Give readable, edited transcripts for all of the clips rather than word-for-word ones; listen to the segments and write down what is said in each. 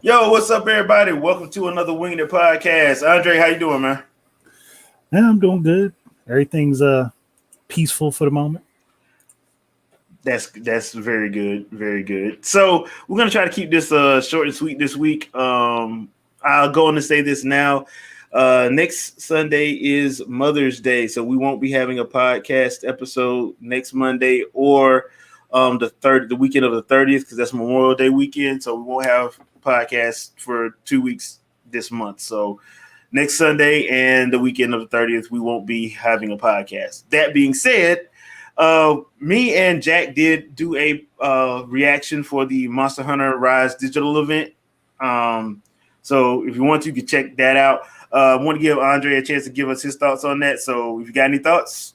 Yo, what's up, everybody? Welcome to another Wingin podcast. Andre, how you doing, man? Yeah, I'm doing good. Everything's peaceful for the moment. That's very good, very good. So we're gonna try to keep this short and sweet this week. I'll go on to say this now. Next Sunday is Mother's Day, so we won't be having a podcast episode next Monday or the weekend of the 30th, because that's Memorial Day weekend. So we won't have a podcast for 2 weeks this month. So next Sunday and the weekend of the 30th, we won't be having a podcast. That being said, me and Jack did do a reaction for the Monster Hunter Rise digital event. So if you want to, you can check that out. I want to give Andre a chance to give us his thoughts on that. So if you got any thoughts?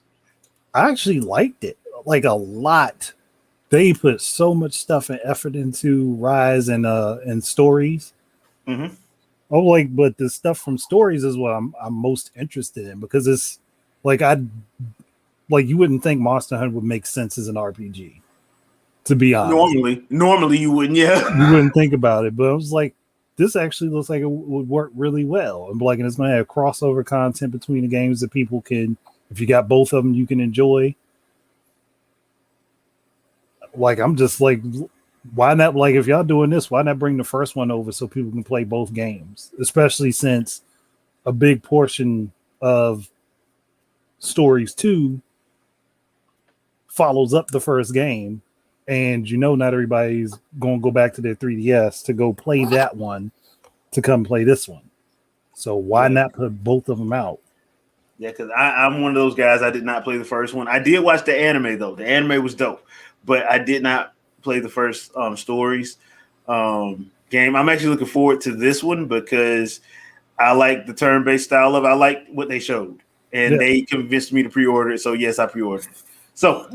I actually liked it like a lot. They put so much stuff and effort into Rise and stories. Mm-hmm. Oh, but the stuff from stories is what I'm most interested in, because it's like you wouldn't think Monster Hunter would make sense as an RPG. To be honest, normally you wouldn't, yeah. You wouldn't think about it, but I was like, this actually looks like it would work really well. And it's going to have crossover content between the games that people can, if you got both of them, you can enjoy. I'm just like, why not? If y'all doing this, why not bring the first one over so people can play both games? Especially since a big portion of Stories 2 follows up the first game. And not everybody's going to go back to their 3DS to go play that one to come play this one. So why not put both of them out? Yeah, because I'm one of those guys. I did not play the first one. I did watch the anime, though. The anime was dope. But I did not play the first Stories game. I'm actually looking forward to this one because I like the turn-based style of it. I like what they showed. And they convinced me to pre-order it. So, yes, I pre-ordered it. So,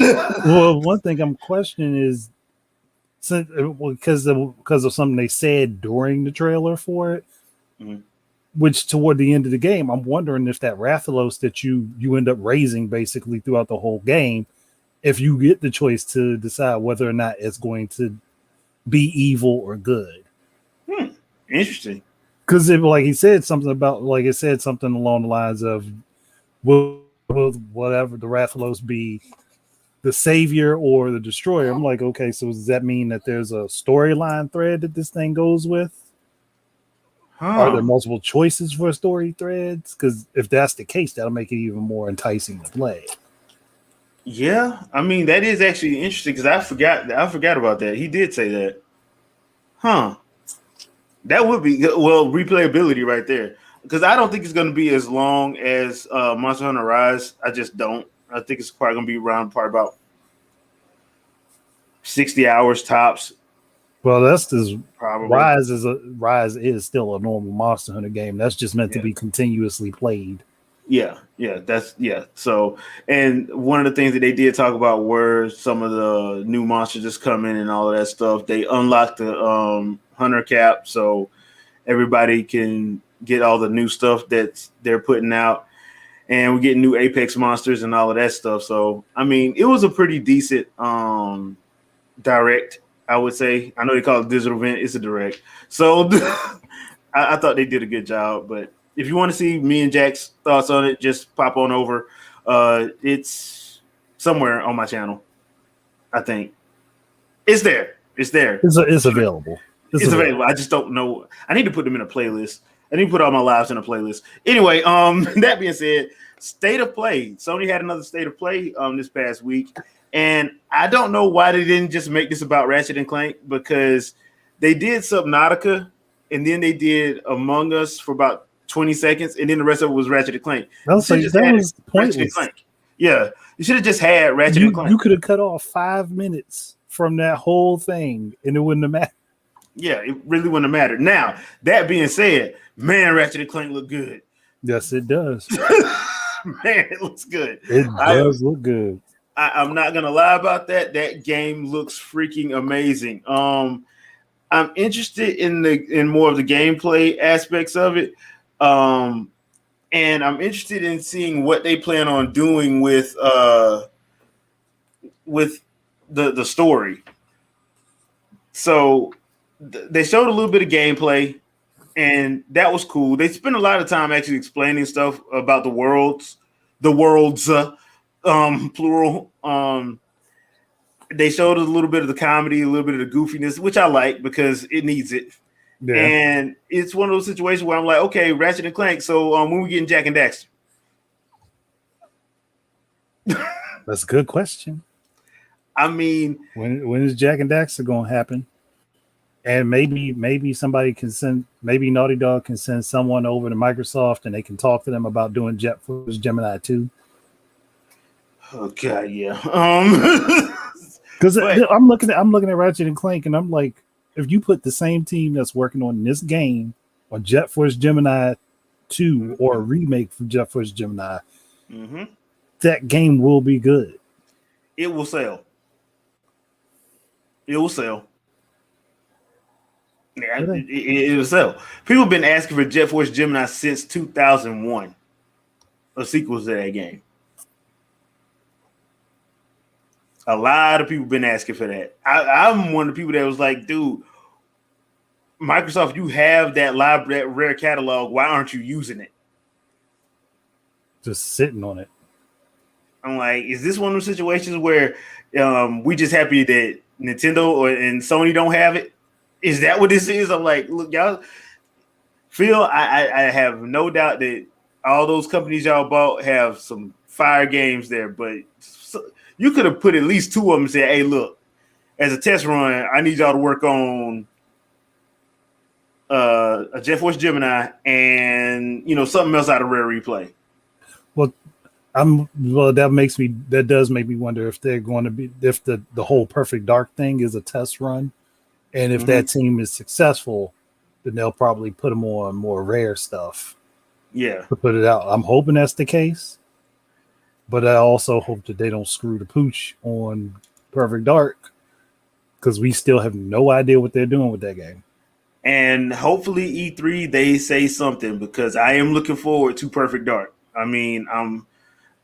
well, one thing I'm questioning is, because of something they said during the trailer for it, which toward the end of the game, I'm wondering if that Rathalos that you end up raising basically throughout the whole game, if you get the choice to decide whether or not it's going to be evil or good. Interesting. Because he said something about, it said something along the lines of, will whatever the Rathalos be the savior or the destroyer? I'm like, okay, so does that mean that there's a storyline thread that this thing goes with? Are there multiple choices for story threads? Because if that's the case, that'll make it even more enticing to play. Yeah, I mean, that is actually interesting because I forgot about that. He did say that. That would be good. Well, replayability right there. Because I don't think it's going to be as long as Monster Hunter Rise. I just don't. I think it's probably going to be around about 60 hours tops. Well, that's just probably Rise is still a normal Monster Hunter game. That's just meant to be continuously played. Yeah. So, and one of the things that they did talk about were some of the new monsters just come in and all of that stuff. They unlocked the Hunter Cap, so everybody can get all the new stuff that they're putting out. And we're getting new Apex monsters and all of that stuff. So, I mean, it was a pretty decent direct, I would say. I know they call it digital event. It's a direct. So, I thought they did a good job. But if you want to see me and Jack's thoughts on it, just pop on over. It's somewhere on my channel, I think. It's there. It's available. It's available. I just don't know. I need to put them in a playlist. I need to put all my lives in a playlist. Anyway, that being said, State of Play. Sony had another State of Play this past week. And I don't know why they didn't just make this about Ratchet and Clank, because they did Subnautica and then they did Among Us for about 20 seconds, and then the rest of it was Ratchet and Clank. That was pointless. Yeah, you should have just had Ratchet and Clank. You could have cut off 5 minutes from that whole thing, and it wouldn't have mattered. Yeah, it really wouldn't have mattered. Now, that being said, man, Ratchet and Clank look good. Yes, it does. Man, it looks good. It does look good. I'm not gonna lie about that. That game looks freaking amazing. I'm interested in more of the gameplay aspects of it. And I'm interested in seeing what they plan on doing with the story. So they showed a little bit of gameplay, and that was cool. They spent a lot of time actually explaining stuff about the worlds, plural. They showed a little bit of the comedy, a little bit of the goofiness, which I like because it needs it. Yeah, And it's one of those situations where I'm like, okay, Ratchet and Clank. So when we getting Jack and Daxter? that's a good question. I mean, When is Jack and Daxter going to happen? And maybe somebody can send, maybe Naughty Dog can send someone over to Microsoft and they can talk to them about doing Jet Force Gemini 2. okay, yeah. Because But I'm looking at Ratchet and Clank and I'm like, if you put the same team that's working on this game on Jet Force Gemini 2 or a remake for Jet Force Gemini, mm-hmm, that game will be good. it will sell. It will sell. Yeah, Okay. it will sell. People have been asking for Jet Force Gemini since 2001. A sequel to that game. A lot of people been asking for that. I'm one of the people that was like, dude, Microsoft, you have that rare catalog. Why aren't you using it? Just sitting on it. I'm like, is this one of those situations where we just happy that Nintendo and Sony don't have it? Is that what this is? I'm like, look, y'all, Phil, I have no doubt that all those companies y'all bought have some fire games there, but you could have put at least two of them and said, hey, look, as a test run, I need y'all to work on a Jet Force Gemini and something else out of Rare Replay. Well, that does make me wonder if they're going to be, if the whole Perfect Dark thing is a test run, and if that team is successful, then they'll probably put them on more rare stuff. Yeah, to put it out. I'm hoping that's the case, but I also hope that they don't screw the pooch on Perfect Dark because we still have no idea what they're doing with that game. and hopefully E3 they say something because I am looking forward to Perfect Dark. I mean,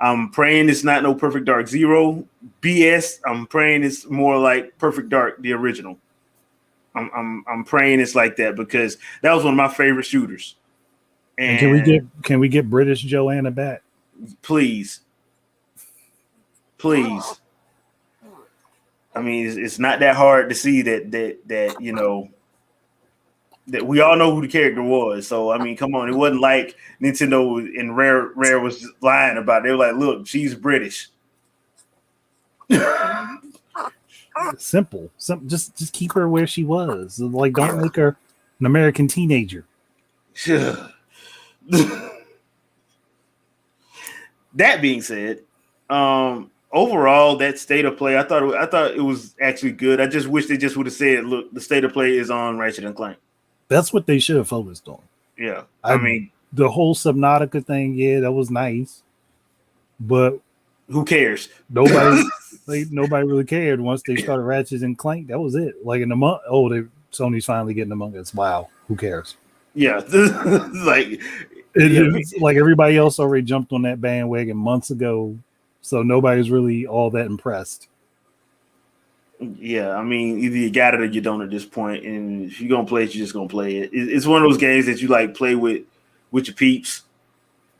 I'm praying it's not no Perfect Dark Zero BS. I'm praying it's more like Perfect Dark the original. I'm praying it's like that because that was one of my favorite shooters. And can we get British Joanna back? Please. I mean, it's not that hard to see that that we all know who the character was. So I mean, come on, it wasn't like Nintendo and Rare was just lying about it. They were like, look, she's British. Simple. Just keep her where she was. Like, don't make her an American teenager. That being said, overall, that state of play, I thought it was actually good. I just wish they just would have said, look, the state of play is on Ratchet and Clank. That's what they should have focused on. Yeah. I mean, the whole Subnautica thing, yeah, that was nice. But who cares? Nobody really cared once they started Ratchet and Clank. That was it. Like in the month, Sony's finally getting Among Us. Wow, who cares? Yeah, It's like everybody else already jumped on that bandwagon months ago, so nobody's really all that impressed. Yeah, I mean, either you got it or you don't at this point. And if you're gonna play it, you're just gonna play it. It's one of those games that you like play with your peeps.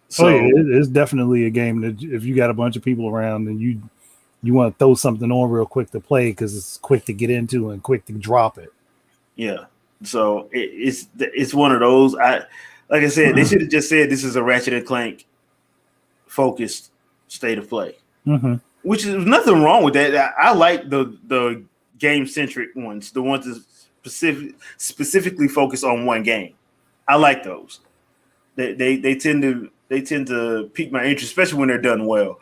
So it's definitely a game that if you got a bunch of people around and you want to throw something on real quick to play because it's quick to get into and quick to drop it. Yeah, so it's one of those. Like I said, they should have just said this is a Ratchet and Clank focused state of play. Mm-hmm. Which is nothing wrong with that. I like the game centric ones, the ones that specifically focus on one game. I like those. They tend to pique my interest, especially when they're done well.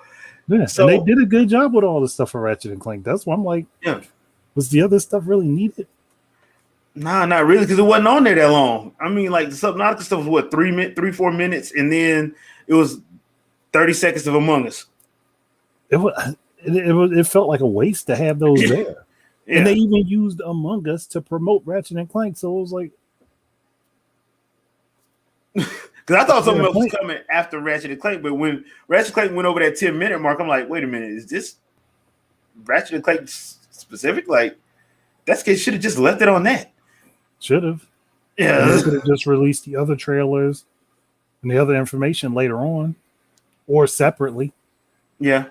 Yeah, so, and they did a good job with all the stuff for Ratchet and Clank. That's why I'm like, yeah, was the other stuff really needed? Nah, not really, because it wasn't on there that long. I mean, like the Subnautica stuff was what 3-4 minutes, and then it was 30 seconds of Among Us. It felt like a waste to have those there. Yeah. And they even used Among Us to promote Ratchet and Clank, so it was like, because I thought something else was coming after Ratchet and Clank, but when Ratchet and Clank went over that 10-minute mark, I'm like, wait a minute, is this Ratchet and Clank specific? Like, that kid should have just left it on that. Should have. Yeah. And they could have just released the other trailers and the other information later on or separately. Yeah.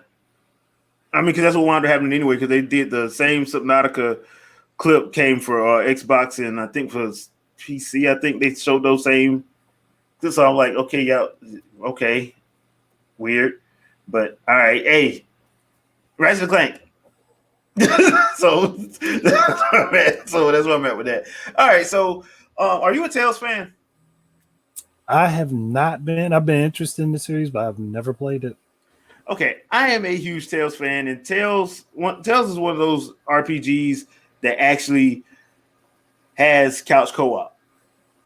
I mean, because that's what wound up happening anyway, because they did the same Subnautica clip came for Xbox and I think for PC. I think they showed those same. So I'm like, okay, yeah, okay, weird. But all right, hey, Ratchet and Clank. So that's what I'm at with that. All right, so are you a Tales fan? I have not been. I've been interested in the series, but I've never played it. Okay, I am a huge Tales fan, and Tales is one of those RPGs that actually has couch co-op.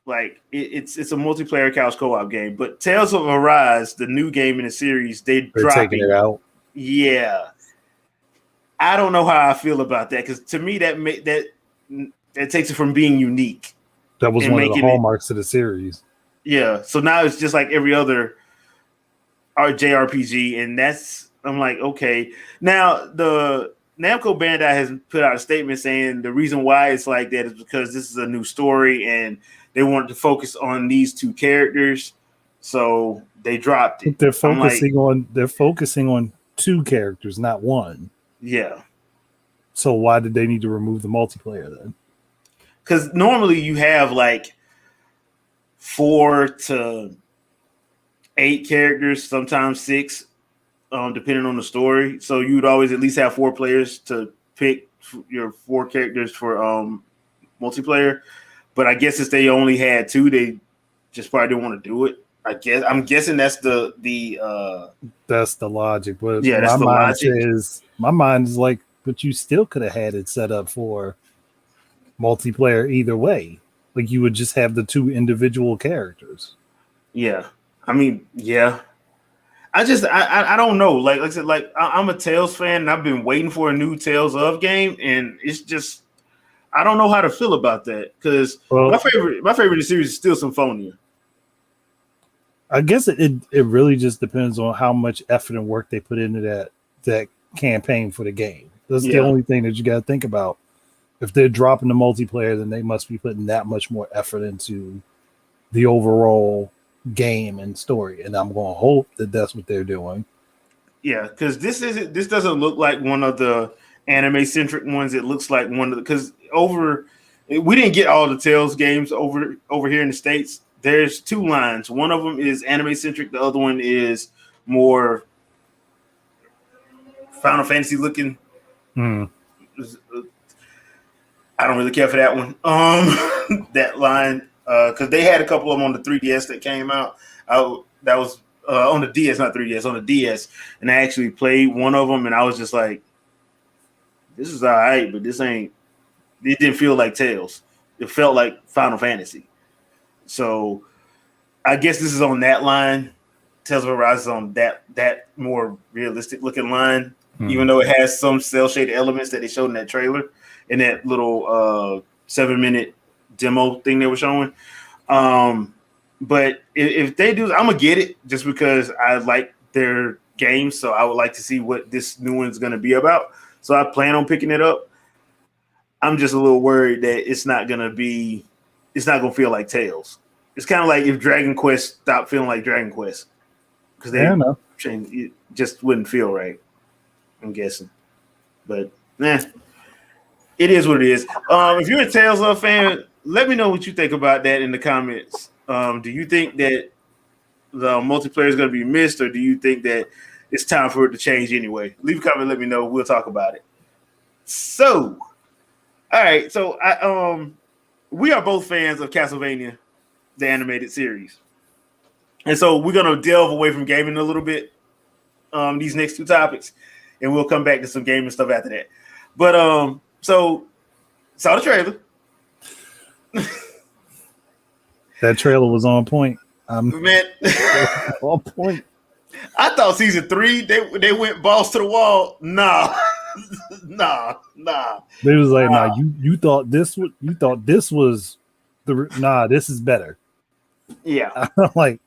Like it's a multiplayer couch co-op game. But Tales of Arise, the new game in the series, they're taking it out. Yeah, I don't know how I feel about that because to me that takes it from being unique. That was one of the hallmarks of the series. Yeah, so now it's just like every other JRPG, and I'm like, okay. Now the Namco Bandai has put out a statement saying the reason why it's like that is because this is a new story and they wanted to focus on these two characters, so they dropped it. They're focusing on two characters, not one. Yeah. So why did they need to remove the multiplayer then? Because normally you have like 4 to 8 characters, sometimes 6, depending on the story. So you would always at least have 4 players to pick your 4 characters for multiplayer. But I guess since they only had 2, they just probably didn't want to do it. I'm guessing that's the logic. But yeah, that's the logic. My mind is like, but you still could have had it set up for multiplayer either way. Like you would just have the 2 individual characters. Yeah. I mean, yeah. I don't know. Like I said, I'm a Tales fan and I've been waiting for a new Tales of game, and it's just I don't know how to feel about that because my favorite in the series is still Symphonia. I guess it really just depends on how much effort and work they put into that campaign for the game. That's the only thing that you got to think about. If they're dropping the multiplayer, then they must be putting that much more effort into the overall game and story. And I'm going to hope that that's what they're doing. Yeah, because this doesn't look like one of the anime centric ones. It looks like one of the because we didn't get all the Tales games over here in the States. There's 2 lines. One of them is anime centric. The other one is more Final Fantasy looking. Mm. I don't really care for that one. That line because they had a couple of them on the 3DS that came out. That was on the DS, not 3DS, on the DS, and I actually played one of them, and I was just like, "This is all right, but this ain't." It didn't feel like Tales. It felt like Final Fantasy. So, I guess this is on that line. Tales of Arise is on that more realistic looking line, even though it has some cel shaded elements that they showed in that trailer. In that little 7-minute demo thing they were showing. But if they do, I'm going to get it just because I like their games. So I would like to see what this new one's going to be about. So I plan on picking it up. I'm just a little worried that it's not going to feel like Tales. It's kind of like if Dragon Quest stopped feeling like Dragon Quest. Because it just wouldn't feel right, I'm guessing. But, it is what it is. If you're a Tales of fan, let me know what you think about that in the comments. Do you think that the multiplayer is going to be missed, or do you think that it's time for it to change anyway? Leave a comment, let me know. We'll talk about it. So, all right. So, we are both fans of Castlevania, the animated series. And so we're going to delve away from gaming a little bit, these next 2 topics, and we'll come back to some gaming stuff after that. But, so, saw the trailer. That trailer was on point. Man, on point. I thought season 3 they went balls to the wall. Nah. They was like, nah, you thought this was this is better. Yeah. Like,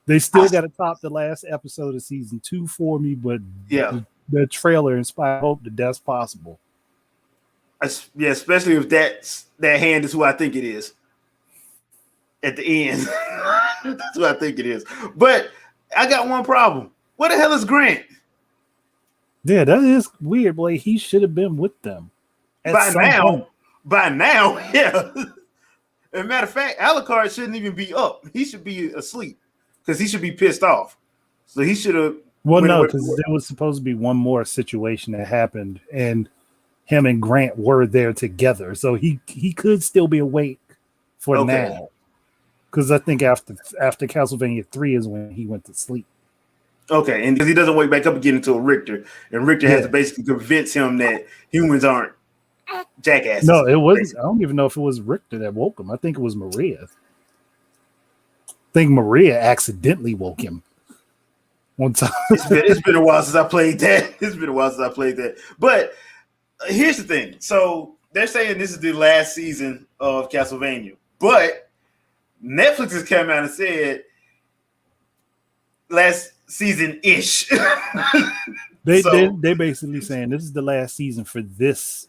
they still got to top the last episode of season 2 for me, but yeah, the trailer inspired hope that that's possible. Yeah, especially if that hand is who I think it is at the end. That's who I think it is. But I got one problem. Where the hell is Grant? Yeah, that is weird. Like he should have been with them at By some point. now, by now, yeah. As a matter of fact, Alucard shouldn't even be up. He should be asleep because he should be pissed off. So he should have. Well, no, because there was supposed to be one more situation that happened, and him and Grant were there together, so he could still be awake for now. Because I think after Castlevania 3 is when he went to sleep. Okay, and because he doesn't wake back up again until Richter, and Richter has to basically convince him that humans aren't jackasses. No, it wasn't. I don't even know if it was Richter that woke him. I think it was Maria. I think Maria accidentally woke him one time. It's been a while since I played that. But here's the thing. So they're saying this is the last season of Castlevania, but Netflix has come out and said last season-ish. They basically saying this is the last season for this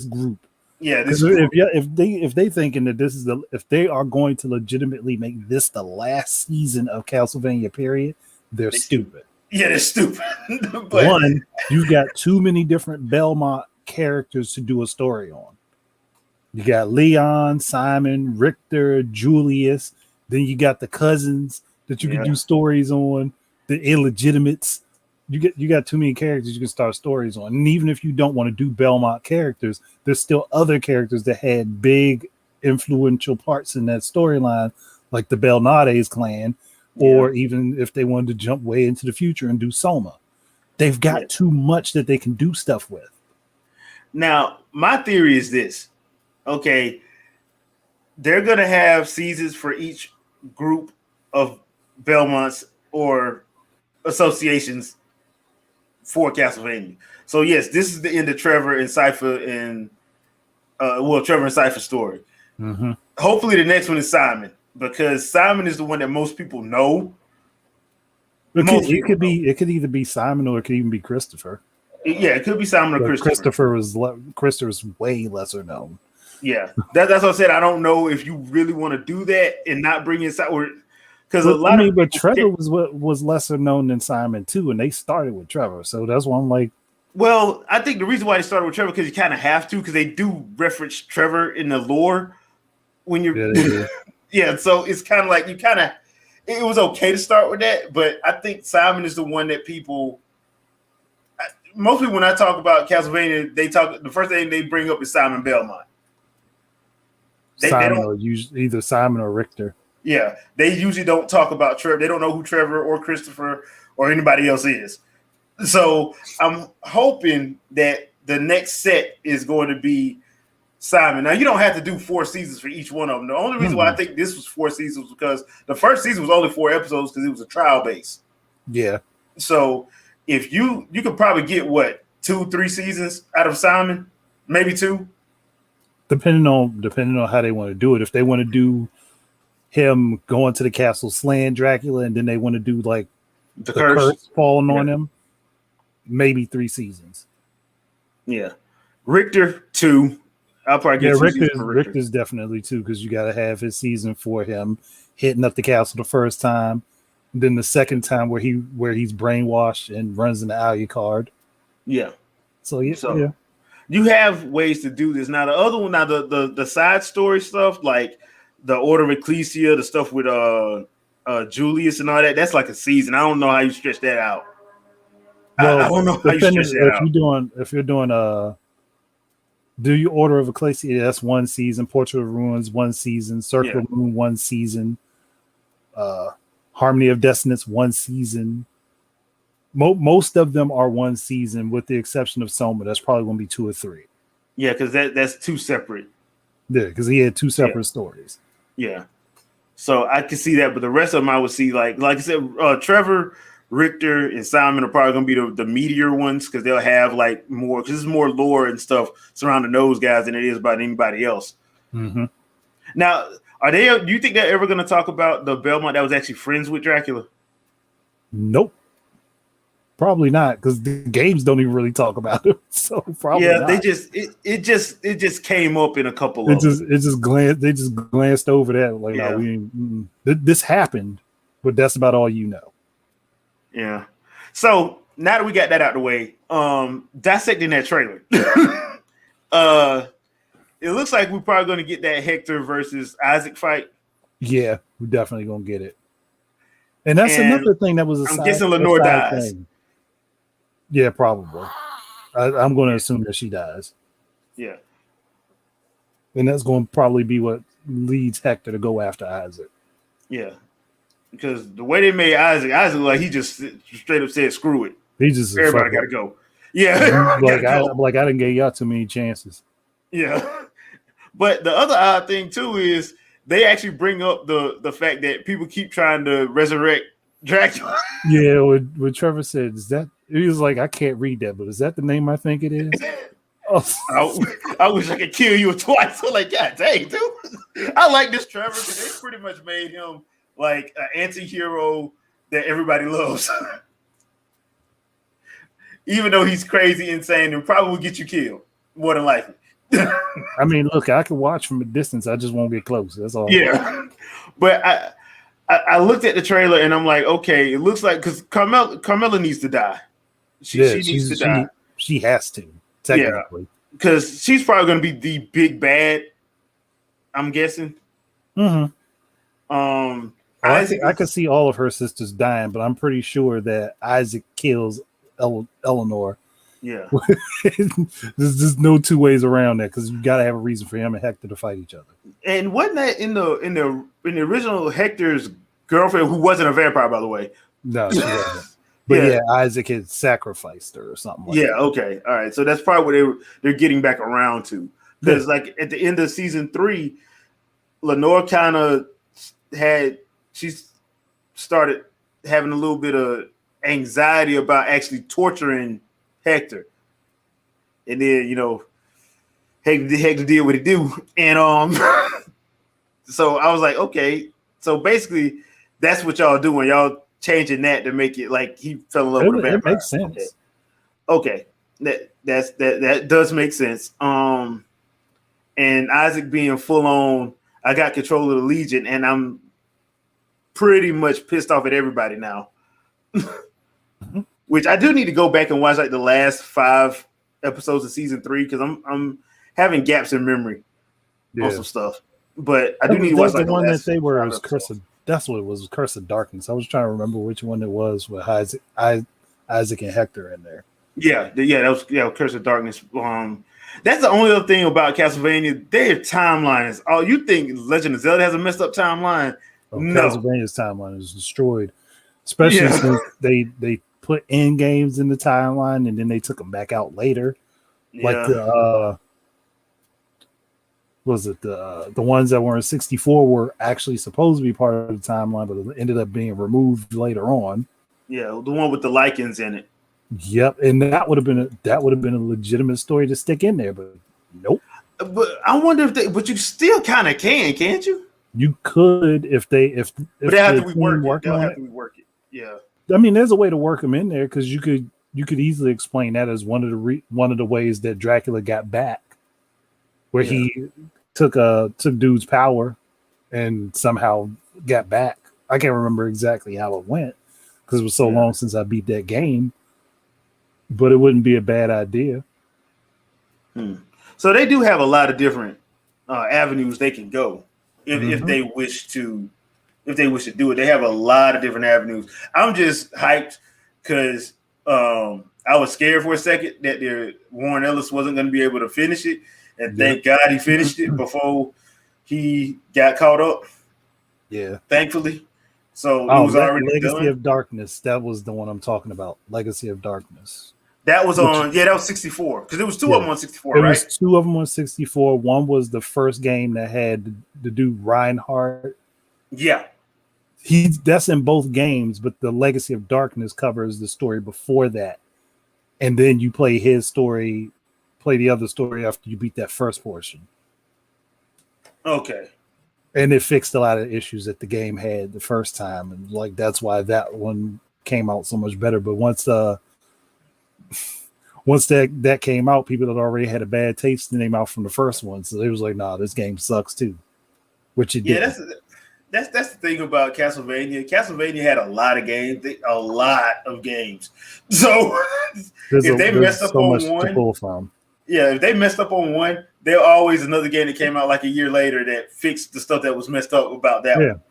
group. Yeah, if they thinking that if they are going to legitimately make this the last season of Castlevania, period, they're stupid. Yeah, they're stupid. But one, you've got too many different Belmont characters to do a story on. You got Leon, Simon, Richter, Julius. Then you got the cousins that you can do stories on. The illegitimates. You got too many characters you can start stories on. And even if you don't want to do Belmont characters, there's still other characters that had big influential parts in that storyline, like the Belnades clan, or even if they wanted to jump way into the future and do Soma. They've got too much that they can do stuff with. Now, my theory is this. Okay, they're going to have seasons for each group of Belmonts or associations for Castlevania. So yes, this is the end of Trevor and Cypher and Trevor and Cypher's story. Mm-hmm. Hopefully the next one is Simon, because Simon is the one that most people know. It could either be Simon or it could even be Christopher. Yeah, it could be Simon or Christopher. Christopher's way lesser known. Yeah, that's what I said. I don't know if you really want to do that and not bring in Simon, because but Trevor was lesser known than Simon too, and they started with Trevor, so that's why I'm like. Well, I think the reason why they started with Trevor because you kind of have to, because they do reference Trevor in the lore when you're. Yeah, so it's kind of like it was okay to start with that, but I think Simon is the one that people. Mostly when I talk about Castlevania, the first thing they bring up is Simon Belmont. Either Simon or Richter. Yeah, they usually don't talk about Trevor. They don't know who Trevor or Christopher or anybody else is. So I'm hoping that the next set is going to be Simon. Now, you don't have to do 4 seasons for each one of them. The only reason why I think this was 4 seasons was because the first season was only 4 episodes because it was a trial base. Yeah. So if you could probably get 2-3 seasons out of Simon, maybe 2. Depending on how they want to do it. If they want to do him going to the castle slaying Dracula, and then they want to do like the curse falling on him, maybe 3 seasons. Yeah, Richter 2. I'll probably get Richter's definitely 2 because you got to have his season for him hitting up the castle the first time, and then the second time where he's brainwashed and runs into Alucard. Yeah. So yeah. You have ways to do this. Now the other one, the side story stuff, like the Order of Ecclesia, the stuff with Julius and all that, that's like a season. I don't know how you stretch that out. Well, I don't know how you stretch that out. If you're doing do you Order of Ecclesia? That's 1 season. Portrait of Ruins 1 season. Circle of Moon 1 season. Harmony of Destinies 1 season. Most of them are 1 season, with the exception of Soma. That's probably going to be 2 or 3. Yeah, because that's 2 separate. Yeah, because he had 2 separate stories. Yeah, so I can see that, but the rest of them I would see like I said, Trevor, Richter, and Simon are probably going to be the meatier ones because they'll have like more, because there's more lore and stuff surrounding those guys than it is about anybody else. Mm-hmm. Now, do you think they're ever going to talk about the Belmont that was actually friends with Dracula? Nope. Probably not, because the games don't even really talk about it. So probably Yeah, not. it just came up in a couple It of them. just glanced. They just glanced over that. Like, no, Yeah. we didn't, this happened, but that's about all you know. Yeah. So now that we got that out of the way, dissecting that trailer. It looks like we're probably going to get that Hector versus Isaac fight. Yeah, we're definitely gonna get it. And that's And another thing that was I'm guessing Lenore side dies. thing. Yeah, probably. I'm going to Yeah. assume that she dies, Yeah. and that's going to probably be what leads Hector to go after Isaac. Yeah. Because the way they made Isaac like he just straight up said, "Screw it, He just everybody got to go." Yeah, like gotta go. I didn't get y'all too many chances. Yeah. But the other odd thing too is they actually bring up the fact that people keep trying to resurrect Dracula. Yeah, what Trevor said is that he was like, I can't read that, but is that the name I think it is? Oh. I wish I could kill you twice. I'm like, God dang, dude. I like this Trevor because they pretty much made him like an anti-hero that everybody loves. Even though he's crazy, insane, and probably will get you killed, more than likely. I mean, look, I can watch from a distance. I just won't get close. That's all. Yeah. But I looked at the trailer and I'm like, okay, it looks like because Carmella needs to die. She needs to die. She has to, technically. Because she's probably going to be the big bad, I'm guessing. Mm-hmm. I could see all of her sisters dying, but I'm pretty sure that Isaac kills Eleanor. Yeah. There's no two ways around that because you got to have a reason for him and Hector to fight each other. And wasn't that in the original Hector's girlfriend, who wasn't a vampire, by the way? No, she wasn't. But yeah, Isaac had sacrificed her or something like that. Okay. All right. So that's probably what they're getting back around to. Because like at the end of season 3, Lenore kind of started having a little bit of anxiety about actually torturing Hector. And then, Hector did what he do. And so I was like, okay. So basically that's what y'all doing. Y'all changing that to make it like he fell in love with a vampire. It makes sense. Okay. That does make sense. And Isaac being full on, I got control of the Legion, and I'm pretty much pissed off at everybody now. Which I do need to go back and watch like the last 5 episodes of season 3 because I'm having gaps in memory on some stuff. But I do need to watch like the one that they were as Curse of. That's what it was Curse of Darkness. I was trying to remember which one it was with Isaac and Hector in there. Yeah, that was Curse of Darkness. That's the only other thing about Castlevania. Their timeline is all you think. Legend of Zelda has a messed up timeline. No, Castlevania's timeline is destroyed, especially since they put in games in the timeline and then they took them back out later. Yeah. Like the ones that were in 64 were actually supposed to be part of the timeline, but it ended up being removed later on. Yeah, the one with the lichens in it. Yep, and that would have been a legitimate story to stick in there, but nope. But I wonder but you still kind of can't you? You could if they have to rework it. They'll have to rework it. Yeah. I mean, there's a way to work them in there because you could easily explain that as one of the ways that Dracula got back, where he took dude's power and somehow got back. I can't remember exactly how it went because it was so long since I beat that game, but it wouldn't be a bad idea. So they do have a lot of different avenues they can go if they wish to. If they wish to do it, they have a lot of different avenues. I'm just hyped because I was scared for a second that Warren Ellis wasn't going to be able to finish it, and thank God he finished it before he got caught up. Yeah, thankfully. So it was already Legacy done. of Darkness. That was the one I'm talking about. Legacy of Darkness. That was that was 64 because there was 2 of them on 64. There was 2 of them on 64. One was the first game that had the dude Reinhardt. Yeah. That's in both games, but the Legacy of Darkness covers the story before that. And then you play the other story after you beat that first portion. Okay. And it fixed a lot of issues that the game had the first time. And like that's why that one came out so much better. But once once that came out, people had already had a bad taste in their mouth from the first one, so they was like, "Nah, this game sucks too," which it did. That's the thing about Castlevania. Castlevania had a lot of games, So if they messed up so much on to one, pull from. yeah, if they messed up on one, there's always another game that came out like a year later that fixed the stuff that was messed up about that one.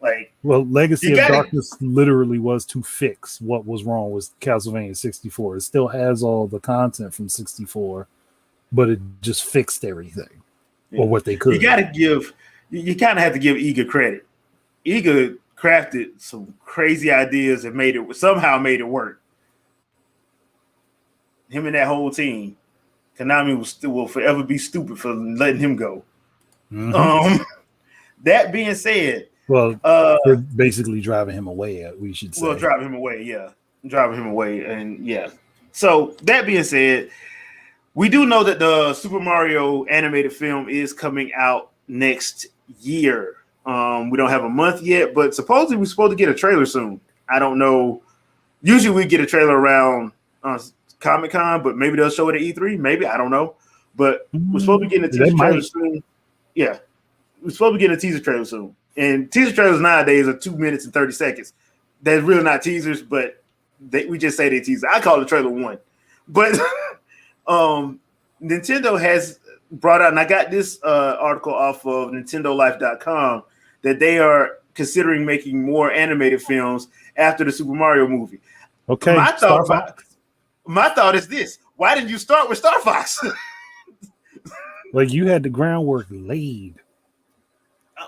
Like, well, Legacy of Darkness literally was to fix what was wrong with Castlevania 64. It still has all the content from 64, but it just fixed everything, or what they could. You kind of have to give Iga credit. Iga crafted some crazy ideas and somehow made it work. Him and that whole team. Konami will forever be stupid for letting him go. Mm-hmm. That being said, we're basically driving him away. We should say. Well, driving him away, and yeah. So that being said, we do know that the Super Mario animated film is coming out next year. We don't have a month yet, but supposedly we're supposed to get a trailer soon. I don't know. Usually we get a trailer around Comic-Con, but maybe they'll show it at E3. Maybe, I don't know. But we're supposed to be getting a teaser trailer soon. Yeah. We're supposed to be getting a teaser trailer soon. And teaser trailers nowadays are 2 minutes and 30 seconds. They're really not teasers, but we just say they teaser. I call it trailer 1. But Nintendo has brought out, and I got this article off of NintendoLife.com, that they are considering making more animated films after the Super Mario movie. Okay. My thought is this: why didn't you start with Star Fox? Like, you had the groundwork laid.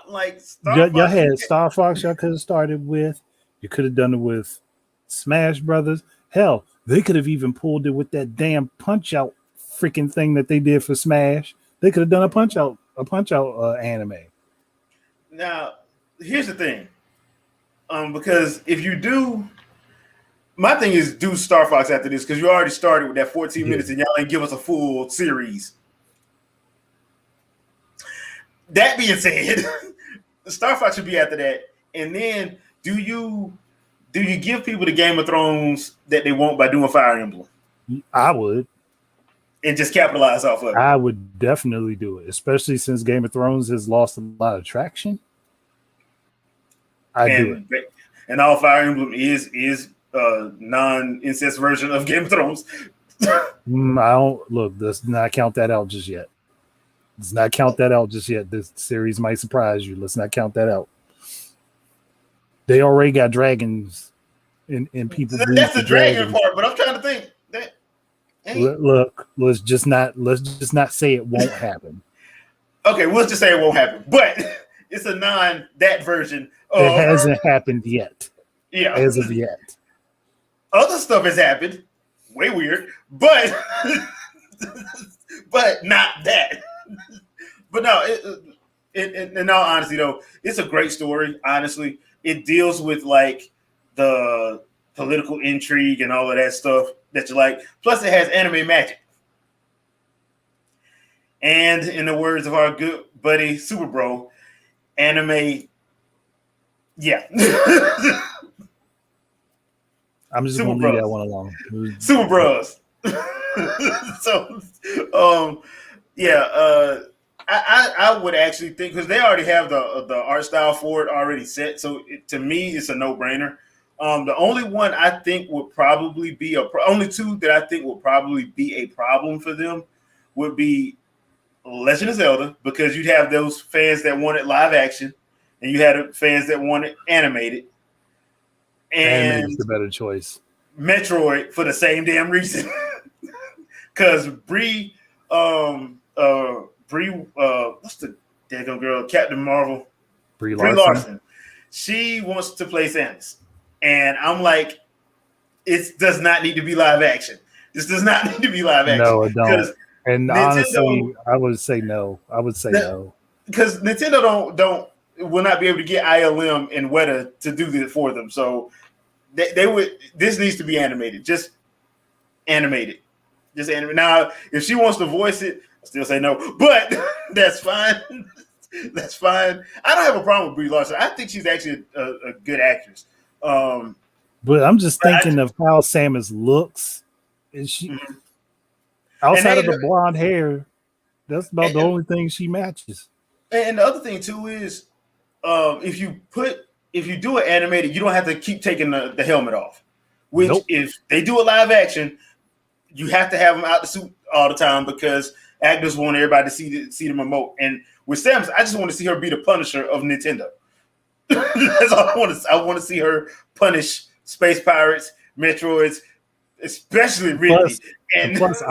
Like, y'all had Star Fox. Y'all could have started with. You could have done it with Smash Brothers. Hell, they could have even pulled it with that damn Punch Out freaking thing that they did for Smash. They could have done a Punch Out anime. Now, here's the thing. Because if you do. My thing is do Star Fox after this, because you already started with that 14 minutes and y'all ain't give us a full series. That being said, Star Fox should be after that. And then do you give people the Game of Thrones that they want by doing Fire Emblem? I would. And just capitalize off of it. I would definitely do it, especially since Game of Thrones has lost a lot of traction. Do it. And all Fire Emblem is non-incest version of Game of Thrones. I don't look. Let's not count that out just yet. This series might surprise you. Let's not count that out. They already got dragons and people. That's the dragon part, but I'm trying to think. Look, let's just not say it won't happen. Okay, we'll just say it won't happen. But it's a that version. It hasn't happened yet. Yeah, as of yet. Other stuff has happened, way weird, but not that. But no, in all honesty, though, it's a great story. Honestly, it deals with like the political intrigue and all of that stuff that you like. Plus, it has anime magic. And in the words of our good buddy Super Bro, anime, yeah. I'm just going to leave that one alone. Super Bros. I would actually think, because they already have the art style for it already set. So to me, it's a no-brainer. The only one I think would probably be only two that I think would probably be a problem for them would be Legend of Zelda, because you'd have those fans that wanted live action, and you had fans that wanted animated. And the better choice. Metroid for the same damn reason. Because Brie, what's the daggone girl? Captain Marvel. Brie Larson. She wants to play Samus. And I'm like, it does not need to be live action. This does not need to be live action. No, it don't. And honestly, I would say no. No. Because Nintendo will not be able to get ILM and Weta to do this for them. So they would. This needs to be animated. Just animated. Just animate. Now, if she wants to voice it, I still say no. But that's fine. That's fine. I don't have a problem with Brie Larson. I think she's actually a good actress. But I'm just thinking of how Samus looks And she, Mhm. outside And of the blonde hair, that's about the and, only thing she matches. and the other thing too is, if you do it animated, you don't have to keep taking the helmet off. Which, Nope. if they do a live action, you have to have them out the suit all the time because actors want everybody to see the remote. And with Samus, I just want to see her be the Punisher of Nintendo. That's all I want to. I want to see her punish space pirates, Metroids, especially Ridley. Plus, and And plus,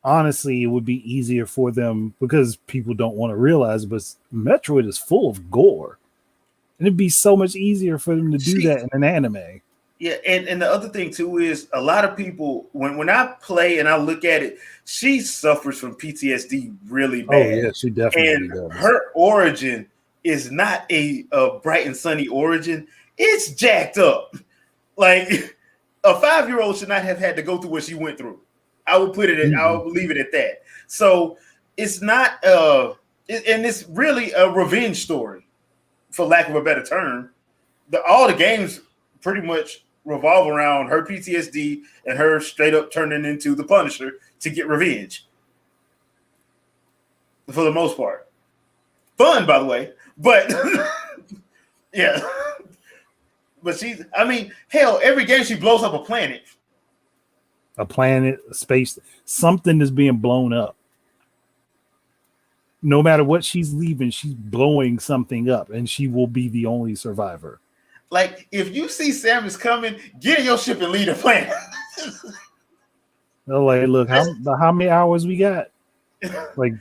honestly, it would be easier for them because people don't want to realize, but Metroid is full of gore. And it'd be so much easier for them to do she, that in an anime. yeah, and the other thing too is a lot of people when I play and I look at it, she suffers from PTSD really Oh bad, yeah, she definitely and does. her origin is not a bright and sunny origin. It's jacked up. Like a 5-year-old should not have had to go through what she went through. I will put it. I Mhm. will leave it at that. So it's not. And it's really a revenge story, for lack of a better term. All the games pretty much revolve around her PTSD and her straight up turning into the Punisher to get revenge. For the most part, fun by the way, but yeah. But she's. I mean, hell, every game she blows up a planet. A planet, a space, something is being blown up. No matter what she's leaving, she's blowing something up, and she will be the only survivor. Like, if you see Samus coming, get in your ship and leave the planet. They're like, look, how many hours we got? Like,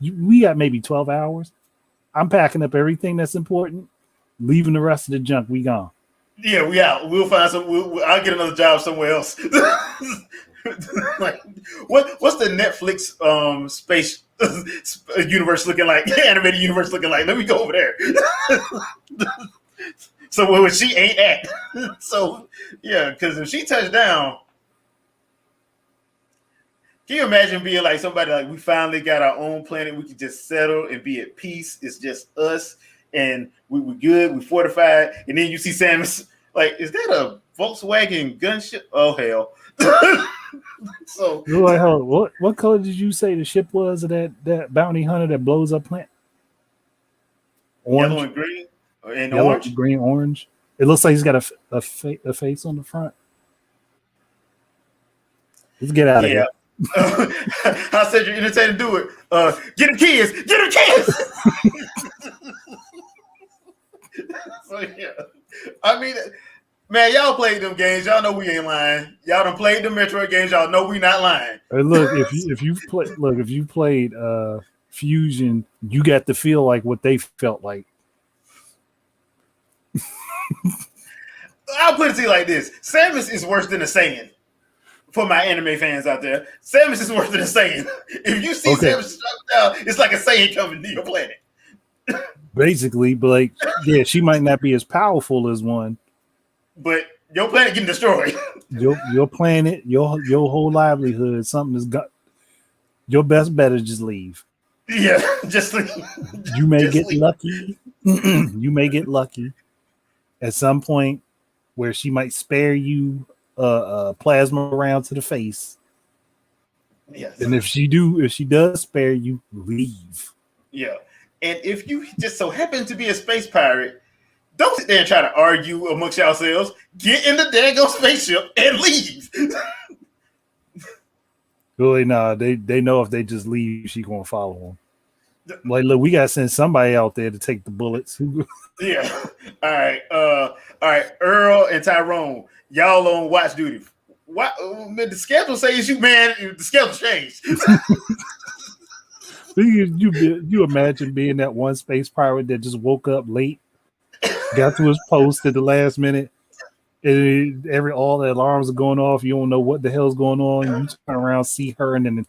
we got maybe 12 hours. I'm packing up everything that's important, leaving the rest of the junk. We gone. Yeah, we out. We'll find some. I'll get another job somewhere else. Like, what's the Netflix space universe looking like? Animated universe looking like? Let me go over there. So where she ain't at. So yeah, because if she touched down, can you imagine being like somebody like we finally got our own planet? We can just settle and be at peace. It's just us, and we good. We fortified, and then you see Samus. Like, is that a Volkswagen gunship? Oh hell! So You're like, what color did you say the ship was of that bounty hunter that blows up plant? yellow Orange, and green and yellow, orange. green, orange. It looks like he's got a face on the front. Let's get out of Yeah. here. How said you're entertaining to do it? Get the kids. Get the kids. So yeah, I mean, man, y'all played them games. Y'all know we ain't lying. Y'all done played the Metroid games. Y'all know we not lying. Hey, look, if you played Fusion, you got to feel like what they felt like. I'll put it to you like this: Samus is worse than a Saiyan. For my anime fans out there, Samus is worse than a Saiyan. If you see Okay. Samus struck down, it's like a Saiyan coming to your planet. Basically, but like, yeah, she might not be as powerful as one. But your planet getting destroyed. Your planet, your whole livelihood, something that's got your best bet is just leave. Yeah, just leave. You may Just get leave. lucky. You may get lucky at some point where she might spare you a plasma round to the face. Yes. And if she does spare you, leave. Yeah. And if you just so happen to be a space pirate, don't sit there and try to argue amongst yourselves. Get in the daggone spaceship and leave. Really, nah, they know if they just leave, she gonna follow them. Like, look, we gotta send somebody out there to take the bullets. Yeah. All right. All right. Earl and Tyrone, y'all on watch duty. What man, the schedule says you, man. The schedule changed. You imagine being that one space pirate that just woke up late, got to his post at the last minute, and all the alarms are going off. You don't know what the hell's going on. You turn around, see her, and then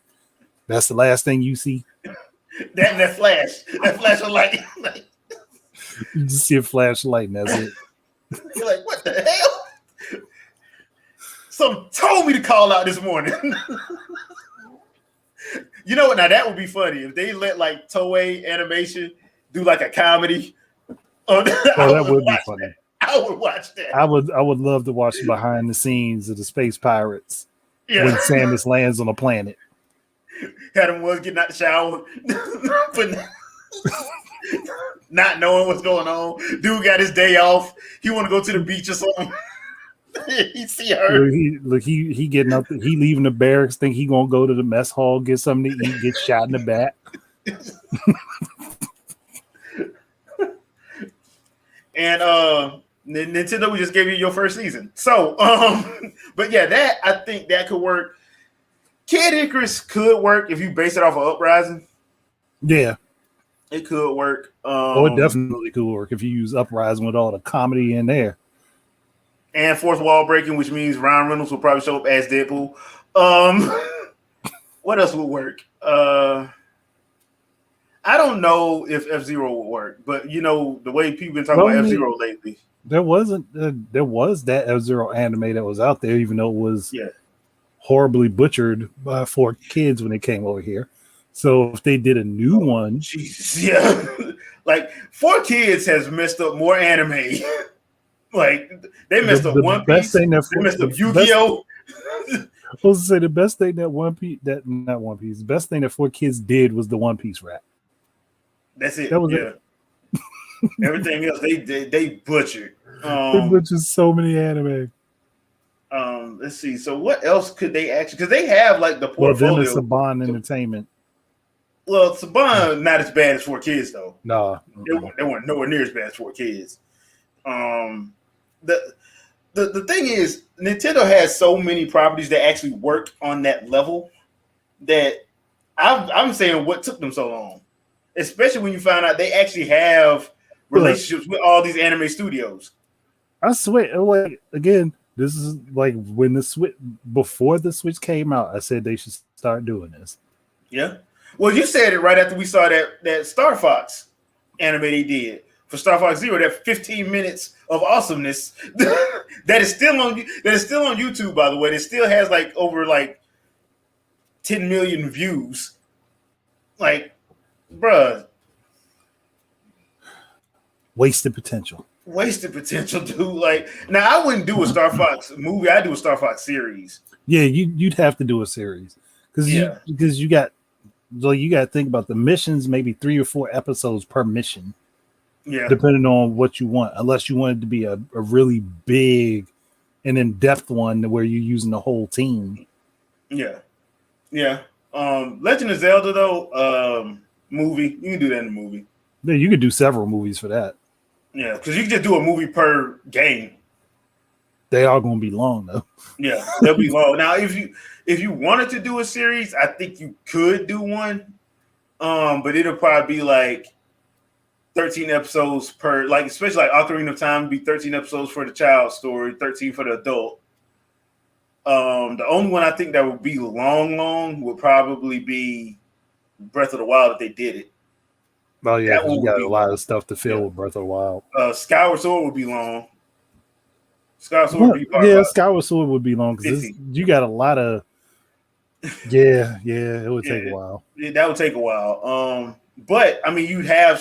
that's the last thing you see. that flash of light. You just see a flashlight, and that's it. You're like, what the hell? Some told me to call out this morning. You know what? Now that would be funny if they let like Toei Animation do like a comedy. Oh, that would be funny. I would watch that. I would love to watch behind the scenes of the space pirates when Samus lands on a planet. Had him was getting out the shower, but not knowing what's going on. Dude got his day off. He want to go to the beach or something. He see her. He getting up. He leaving the barracks. Think he gonna go to the mess hall, get something to eat, get shot in the back. And Nintendo, we just gave you your first season. So, but yeah, that I think that could work. Kid Icarus could work if you base it off of Uprising. Yeah, it could work. It definitely could work if you use Uprising with all the comedy in there. And fourth wall breaking, which means Ryan Reynolds will probably show up as Deadpool. What else would work? I don't know if F-Zero would work, but you know the way people been talking about F-Zero lately. There was that F-Zero anime that was out there, even though it was horribly butchered by 4Kids when they came over here. So if they did a new one, Jesus, yeah, like 4Kids has messed up more anime. Like they messed up One Piece. They messed up Yu-Gi-Oh. I was to say the best thing that the best thing that 4Kids did was the One Piece rap. That's it. That was it. Everything else they butchered. They butchered so many anime. Let's see. So what else could they actually? Because they have like the portfolio. Well, then it's Saban Entertainment. Well, Saban not as bad as 4Kids though. No, they weren't nowhere near as bad as 4Kids. The thing is, Nintendo has so many properties that actually work on that level that I'm saying what took them so long, especially when you find out they actually have relationships with all these anime studios. I swear, like again, this is like when before the Switch came out, I said they should start doing this. Yeah. Well, you said it right after we saw that Star Fox anime they did for Star Fox Zero. That 15 minutes of awesomeness that is still on YouTube. By the way, it still has like over like 10 million views. Like, bruh, wasted potential, dude. Like, now I wouldn't do a Star Fox movie. I'd do a Star Fox series. Yeah, you'd have to do a series because you got to think about the missions, maybe 3 or 4 episodes per mission. Yeah, depending on what you want, unless you want it to be a really big and in-depth one where you're using the whole team. Yeah. Legend of Zelda though, movie, you can do that in a movie. Yeah, you could do several movies for that. Yeah, because you can just do a movie per game. They are going to be long though. Yeah, they'll be long. Now, if you wanted to do a series, I think you could do one. But it'll probably be like 13 episodes per, like especially like Ocarina of Time would be 13 episodes for the child story, 13 for the adult. The only one I think that would be long would probably be Breath of the Wild if they did it. Oh yeah, you got a lot of stuff to fill with Breath of the Wild. Skyward Sword would be long. Skyward Sword would be Skyward Sword would be long because you got a lot of. Yeah, it would take a while. Yeah, that would take a while. But I mean, you'd have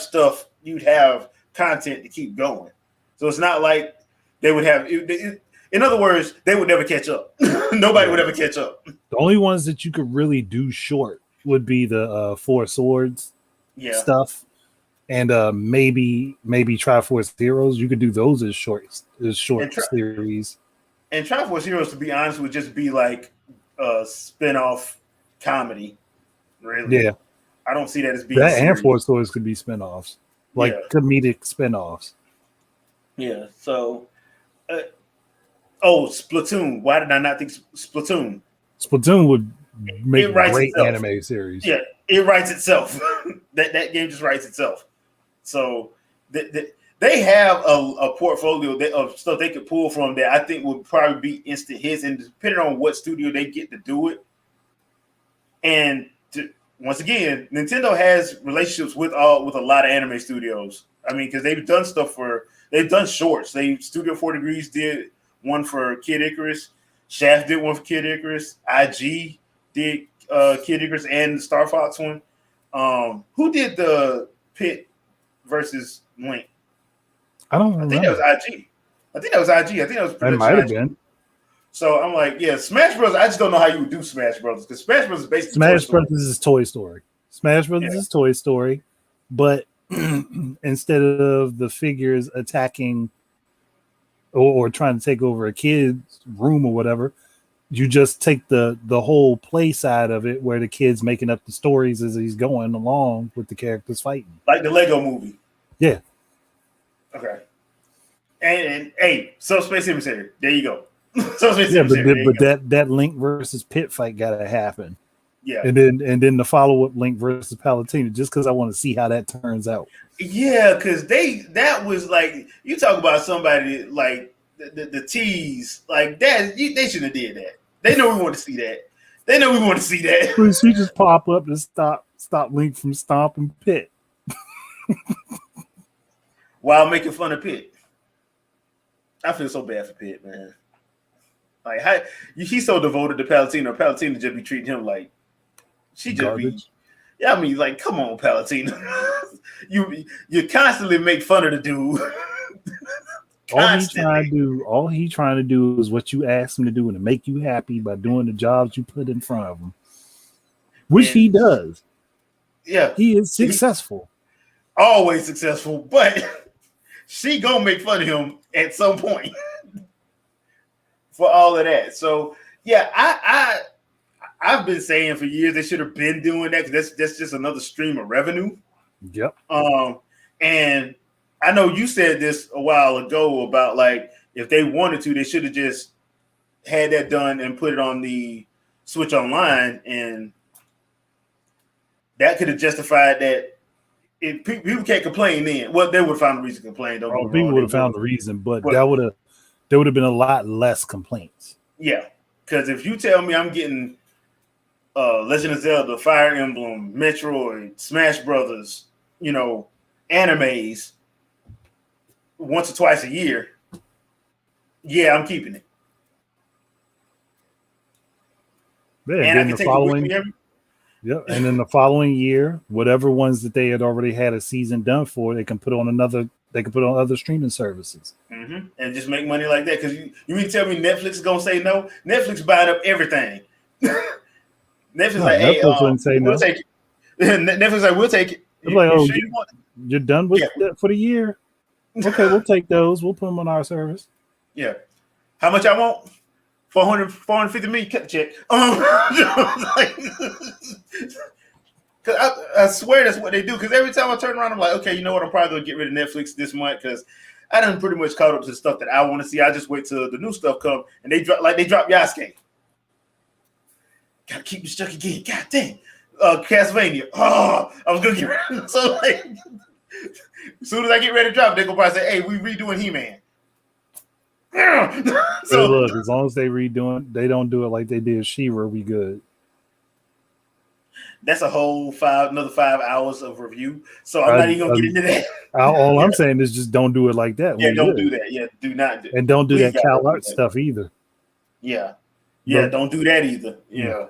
content to keep going. So it's not like they would have. In other words, they would never catch up. Nobody would ever catch up. The only ones that you could really do short would be the Four Swords stuff, and maybe Triforce Heroes. You could do those as short series. And Triforce Heroes, to be honest, would just be like a spin-off comedy. Really? Yeah. I don't see that as being that, and Four Swords could be spin-offs, like comedic spin-offs. Yeah. So, Splatoon. Why did I not think Splatoon? Splatoon would make a great anime series. Yeah, it writes itself. that game just writes itself. So they have a portfolio of stuff they could pull from that I think would probably be instant hits, and depending on what studio they get to do it. And once again, Nintendo has relationships with a lot of anime studios. I mean, because they've done shorts. Studio 4 Degrees did one for Kid Icarus. Shaft did one for Kid Icarus. IG did Kid Icarus and the Star Fox one. Who did the Pit versus Link? I don't remember. I think that was IG. I think that was IG. I think that was It might have been. So I'm like, yeah, Smash Bros. I just don't know how you would do Smash Bros. Because Smash Bros. Is basically Smash Brothers is Toy Story. Smash Brothers Yeah. is Toy Story, but instead of the figures attacking or trying to take over a kid's room or whatever, you just take the whole play side of it where the kid's making up the stories as he's going along with the characters fighting. Like the Lego movie. Yeah. Okay. And hey, Subspace Emissary. There you go. Yeah, but that Link versus Pit fight gotta happen. Yeah. And then the follow-up Link versus Palutena, just because I want to see how that turns out. Yeah, because that was like, you talk about somebody like the tease like that. They shouldn't have did that. They know we want to see that. They know we want to see that. She just pop up to stop Link from stomping Pit while making fun of Pit. I feel so bad for Pit, man. Like, he's so devoted to Palutena. Palutena just be treating him like she just garbage. Be. Yeah, I mean, like, come on, Palutena. you constantly make fun of the dude. All he trying to do is what you ask him to do and to make you happy by doing the jobs you put in front of him, which he does. Yeah, he is successful, always successful. But she gonna make fun of him at some point for all of that. So yeah, I've been saying for years they should have been doing that because that's just another stream of revenue. Yep. And I know you said this a while ago about like if they wanted to, they should have just had that done and put it on the Switch Online, and that could have justified that. If people can't complain, then well, they would have found a reason to complain. People would have found a reason, but there would have been a lot less complaints. Yeah, because if you tell me I'm getting Legend of Zelda, Fire Emblem, Metroid, Smash Brothers, animes once or twice a year, yeah, I'm keeping it. Yeah, and then the following, and then the following year, whatever ones that they had already had a season done for, they can put on other streaming services, and just make money like that. Because you mean to tell me Netflix is gonna say no? Netflix buying up everything. Netflix wouldn't say no. We'll take it. Netflix like, we'll take it. You're done with that for the year? Okay, we'll take those. We'll put them on our service. Yeah. How much I want? 450 million. Cut the check. Cause I swear that's what they do. Because every time I turn around, I'm like, okay, you know what? I'm probably gonna get rid of Netflix this month because I done pretty much caught up to the stuff that I want to see. I just wait till the new stuff come and they drop Yasuke. Gotta keep me stuck again. God dang. Castlevania. Oh, I was gonna get rid of it. So like, as soon as I get ready to drop, they gonna probably say, "Hey, we redoing He-Man." So look, as long as they don't do it like they did She-Ra, we good. That's a whole another 5 hours of review. So I'm not even gonna get into that. All I'm saying is just don't do it like that. Yeah, don't do that. Yeah, do not do. And don't do that Cal Art stuff either. Yeah, don't do that either. Yeah.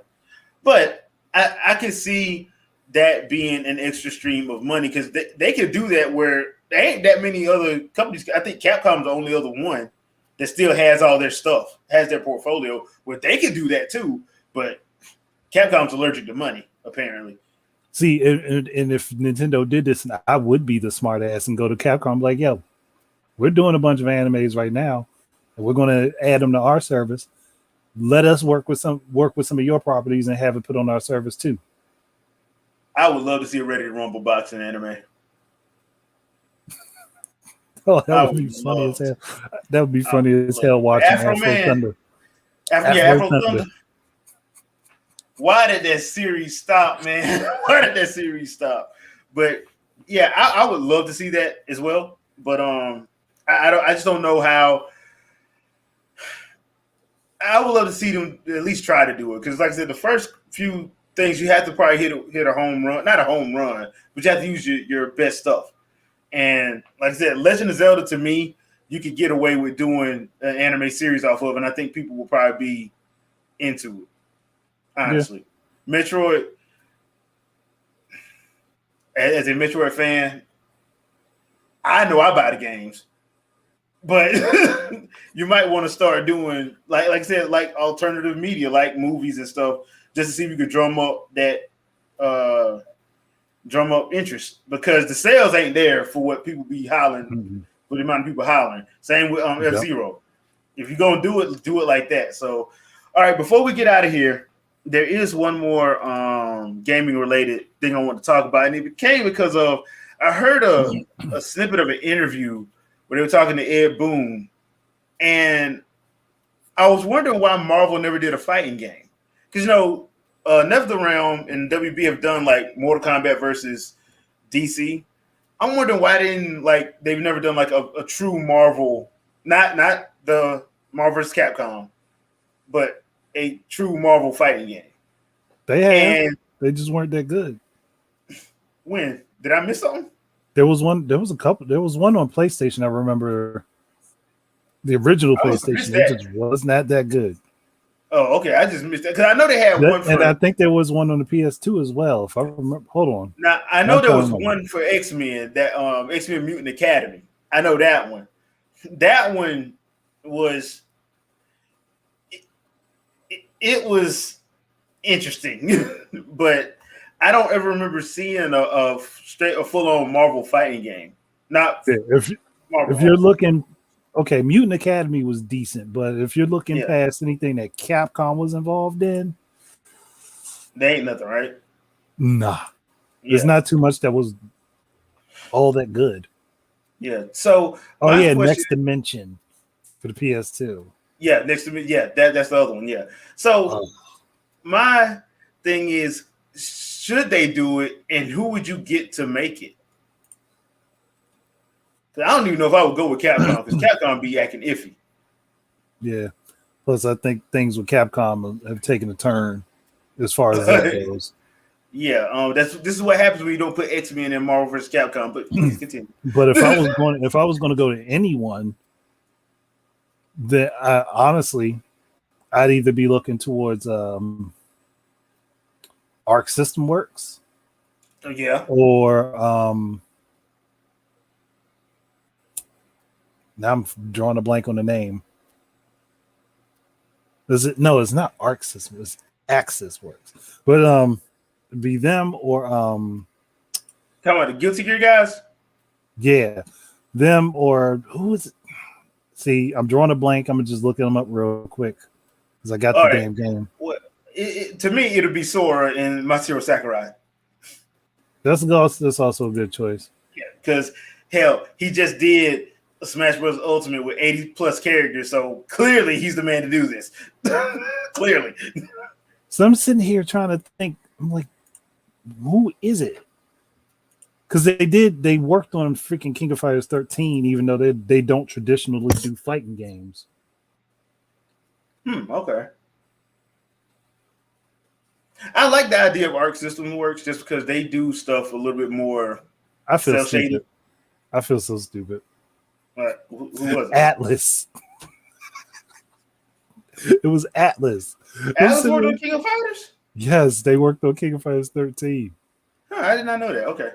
But I can see that being an extra stream of money because they could do that where there ain't that many other companies. I think Capcom's the only other one that still has all their stuff, has their portfolio where they could do that too. But Capcom's allergic to money, apparently. See, and if Nintendo did this, I would be the smart ass and go to Capcom like, yo, we're doing a bunch of animes right now, and we're going to add them to our service. Let us work with some of your properties and have it put on our service too. I would love to see a Ready to Rumble boxing anime. Oh, that would be funny as hell. That would be funny as hell watching Afro Thunder. Afro Thunder. Why did that series stop, man? Why did that series stop? But yeah, I would love to see that as well. But I just don't know how. I would love to see them at least try to do it because, like I said, the first few things you have to probably hit a home run, not a home run, but you have to use your best stuff. And like I said, Legend of Zelda to me, you could get away with doing an anime series off of, and I think people will probably be into it. Honestly, Metroid. As a Metroid fan, I know I buy the games. but you might want to start doing like I said, like alternative media, like movies and stuff, just to see if you could uh, drum up interest because the sales ain't there for what people be hollering Mm-hmm. for the amount of people hollering. Same with F Yep. Zero. If you're gonna do it like that. So, all right, before we get out of here, there is one more gaming related thing I want to talk about, and it came because of I heard a snippet of an interview where they were talking to Ed Boon, and I was wondering why Marvel never did a fighting game because NetherRealm and WB have done like Mortal Kombat versus DC. I'm wondering why they've never done like a true Marvel, not the Marvel vs. Capcom, but a true Marvel fighting game. They have. And They just weren't that good. when did I miss something? There was one. There was a couple. There was one on PlayStation. I remember the original I must have missed PlayStation. It that. just was not that good. Oh, okay. I just missed that because I know they had one And I for. think there was one on the PS2 as well. If I remember, hold on. Now I I'm know there trying to was remember. one for X-Men that X-Men Mutant Academy. I know that one. That one was it was interesting, but I don't ever remember seeing a full on Marvel fighting game. Not Yeah, Marvel if you're Home. looking, okay, Mutant Academy was decent, but if you're looking Yeah, past anything that Capcom was involved in, they ain't nothing, right? nah, there's Yeah, not too much that was all that good. yeah. So Oh my yeah, question, Next Dimension for the PS2. yeah, next to me, yeah, that's the other one, yeah. So Oh, my thing is, should they do it, and who would you get to make it? 'Cause I don't even know if I would go with Capcom because Capcom be acting iffy. yeah. Plus, I think things with Capcom have taken a turn as far as that goes. Yeah, this is what happens when you don't put X-Men in Marvel vs. Capcom. But please continue. But if I was going to go to anyone, that I honestly, I'd either be looking towards Arc System Works Oh, yeah. or now I'm drawing a blank on the name. Is it? No, it's not Arc System. It's Axis Works. But it'd be them or Talking about the Guilty Gear guys. yeah, them or who is it? See, I'm drawing a blank. I'm just looking them up real quick because I got All the right. damn game. Well, to me, it'll be Sora and Masahiro Sakurai. That's also a good choice. Yeah, because hell, he just did a Smash Bros. Ultimate with 80 plus characters, so clearly he's the man to do this. Clearly. So I'm sitting here trying to think. I'm like, who is it? Because they worked on freaking King of Fighters 13, even though they don't traditionally do fighting games. Okay. I like the idea of Arc System Works just because they do stuff a little bit more I feel cell shaded. stupid. I feel so stupid. Who was it? Atlas. It was Atlas. Atlas worked on King of Fighters? Yes, they worked on King of Fighters 13. Huh, I did not know that. Okay.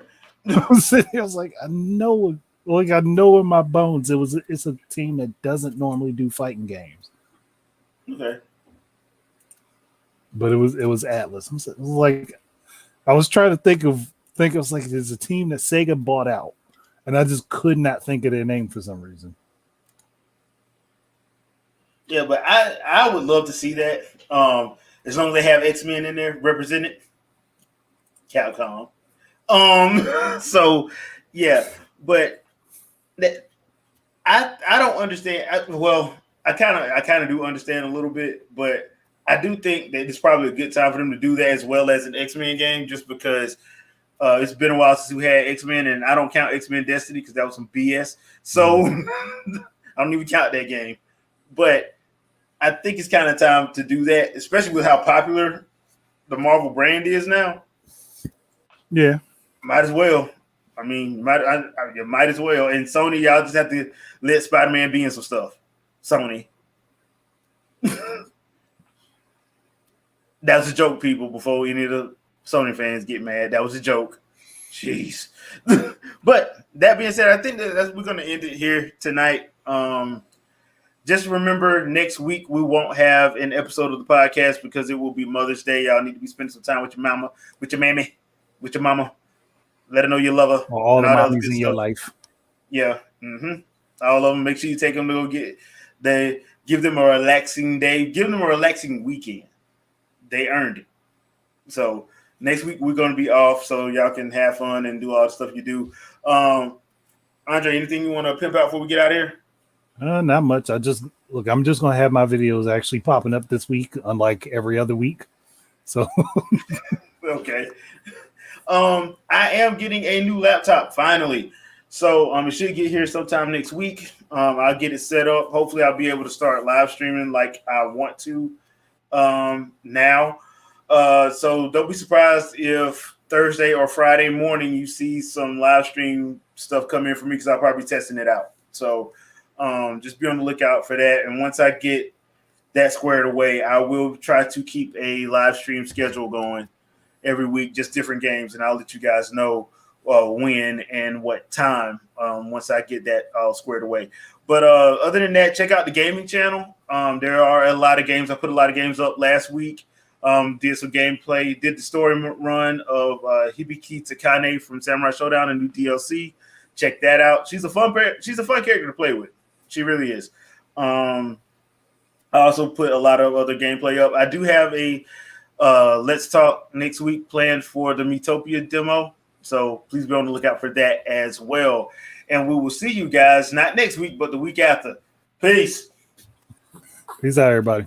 I was sitting here, I was like, I know in my bones it's a team that doesn't normally do fighting games. Okay. But it was Atlas. It was like I was trying to think of like there's a team that Sega bought out, and I just could not think of their name for some reason. Yeah, but I would love to see that. As long as they have X-Men in there represented. Capcom. So yeah, but that I don't understand. I kind of do understand a little bit, but I do think that it's probably a good time for them to do that as well as an X-Men game, just because it's been a while since we had X-Men, and I don't count X-Men Destiny because that was some BS. So I don't even count that game. But I think it's kind of time to do that, especially with how popular the Marvel brand is now. Yeah. Might as well. I mean, you might as well. And Sony, y'all just have to let Spider-Man be in some stuff. Sony. That was a joke, people, before any of the Sony fans get mad. That was a joke. Jeez. But that being said, I think that we're going to end it here tonight. Just remember, next week we won't have an episode of the podcast because it will be Mother's Day. Y'all need to be spending some time with your mama, with your mammy, with your mama. Let her know you love her All and the all that other mommies good in your stuff. life. Yeah. All of them. Make sure you take them to go give them a relaxing day. Give them a relaxing weekend. They earned it. So next week we're going to be off so y'all can have fun and do all the stuff you do. Andre, anything you want to pimp out before we get out of here? Not much. I'm just going to have my videos actually popping up this week, unlike every other week. So, okay. I am getting a new laptop finally. So it should get here sometime next week. I'll get it set up. Hopefully I'll be able to start live streaming like I want to now. So don't be surprised if Thursday or Friday morning you see some live stream stuff come in for me because I'll probably be testing it out. So just be on the lookout for that. And once I get that squared away, I will try to keep a live stream schedule going every week, just different games, and I'll let you guys know when and what time once I get that all squared away. But other than that, check out the gaming channel. There are a lot of games. I put a lot of games up last week. Did some gameplay. Did the story run of Hibiki Takane from Samurai Showdown, a new DLC. Check that out. She's a fun character to play with. She really is. I also put a lot of other gameplay up. I do have a Let's Talk next week planned for the Metopia demo. So please be on the lookout for that as well. And we will see you guys not next week, but the week after. Peace. Peace out, everybody.